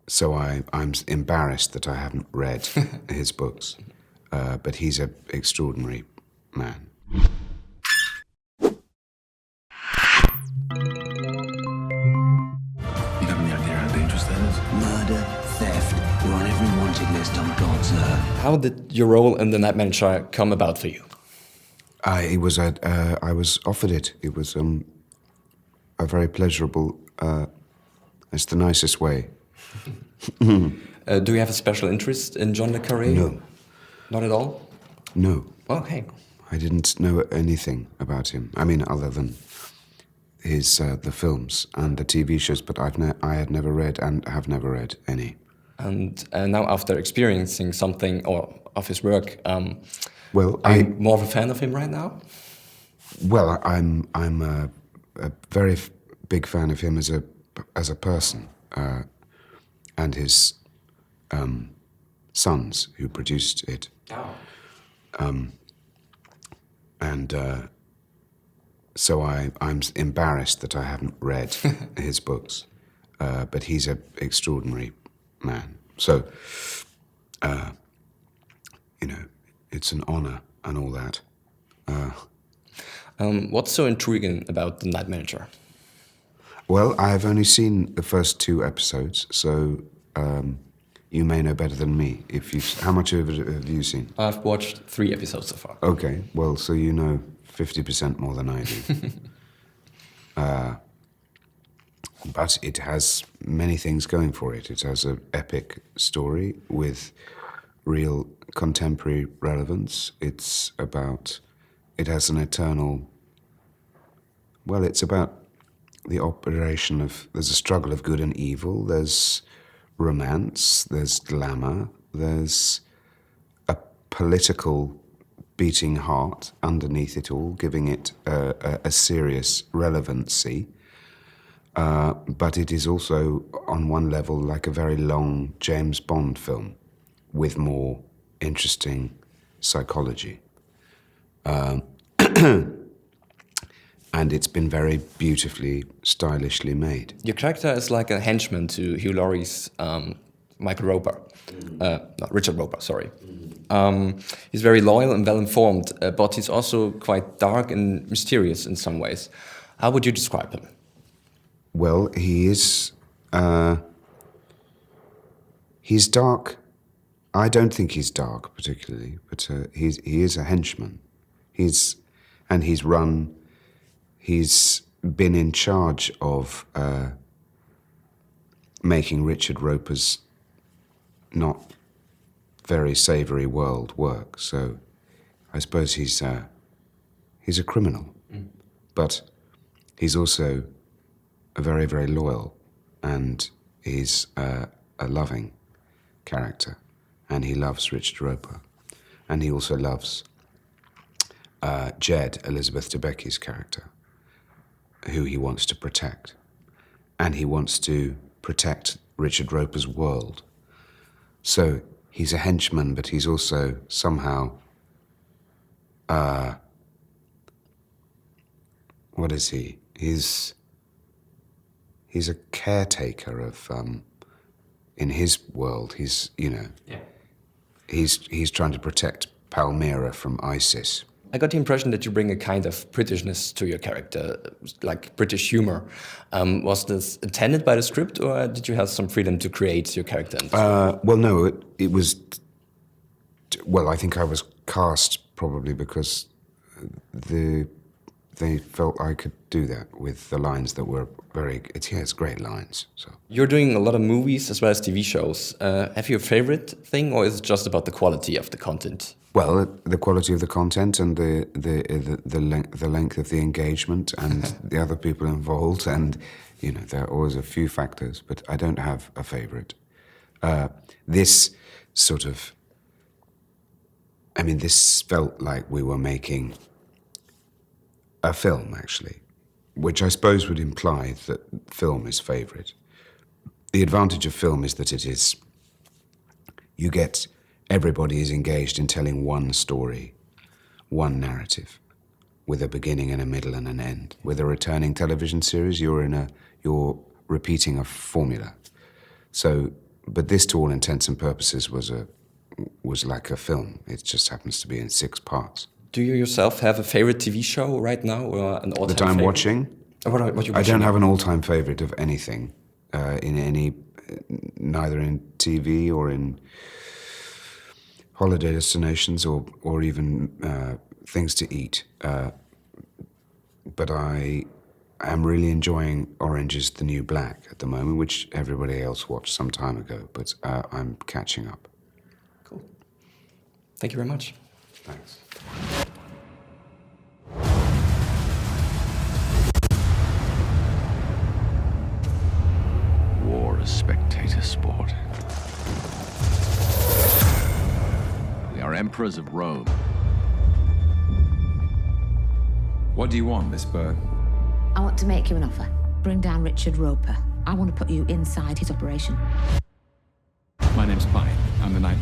So I'm embarrassed that I haven't read his books, but he's an extraordinary man. You got any idea how dangerous that is? Murder, theft, we're on every wanted list on God's earth. How did your role in The Night Manager come about for you? I was offered it. It was a very pleasurable. It's the nicest way. Do you have a special interest in John le Carré? No. Not at all? No. Okay. I didn't know anything about him. I mean, other than his the films and the TV shows, but I had never read and have never read any. And now, after experiencing something of his work, Well, I'm more of a fan of him right now. Well, I'm a very big fan of him as a person, and his sons who produced it. Oh. And so I'm embarrassed that I haven't read his books, but he's an extraordinary man. So, it's an honor and all that. What's so intriguing about The Night Manager? Well, I've only seen the first 2 episodes, so you may know better than me. How much of it have you seen? I've watched 3 episodes so far. Okay, well, so you know 50% more than I do. But it has many things going for it. It has an epic story with real contemporary relevance. It has an eternal, well, it's about the operation of, there's a struggle of good and evil, there's romance, there's glamour, there's a political beating heart underneath it all, giving it a serious relevancy. But it is also, on one level, like a very long James Bond film with more interesting psychology. And it's been very beautifully, stylishly made. Your character is like a henchman to Hugh Laurie's Michael Roper. No, Richard Roper, sorry. He's very loyal and well-informed, but he's also quite dark and mysterious in some ways. How would you describe him? Well, he's dark. I don't think he's dark particularly, but he is a henchman. He's been in charge of making Richard Roper's not very savoury world work. So I suppose he's a criminal, but he's also a very, very loyal, and he's a loving character, and he loves Richard Roper, and he also loves Jed, Elizabeth Debicki's character, who he wants to protect, and he wants to protect Richard Roper's world. So he's a henchman, but he's also somehow, what is he? He's a caretaker of, in his world, he's trying to protect Palmyra from ISIS. I got the impression that you bring a kind of Britishness to your character, like British humor. Was this intended by the script, or did you have some freedom to create your character? Well, no, it was. Well, I think I was cast probably because they felt I could do that with the lines that were it's great lines. So you're doing a lot of movies as well as TV shows. Have you a favorite thing, or is it just about the quality of the content? Well, the quality of the content and the length of the engagement and the other people involved, and there are always a few factors, but I don't have a favorite. This felt like we were making a film, actually, which I suppose would imply that film is favorite. The advantage of film is that everybody is engaged in telling one story, one narrative, with a beginning and a middle and an end. With a returning television series, you're repeating a formula. So But this, to all intents and purposes, was like a film. It just happens to be in 6 parts. Do you yourself have a favorite TV show right now, or an all-time That I'm favorite? watching? What you watching? I don't have an all-time favorite of anything, neither in TV or in holiday destinations or even things to eat. But I am really enjoying Orange is the New Black at the moment, which everybody else watched some time ago, but I'm catching up. Cool. Thank you very much. Thanks. War is spectator sport. We are emperors of Rome. What do you want, Miss Bird? I want to make you an offer. Bring down Richard Roper. I want to put you inside his operation. My name's Pine. I'm the night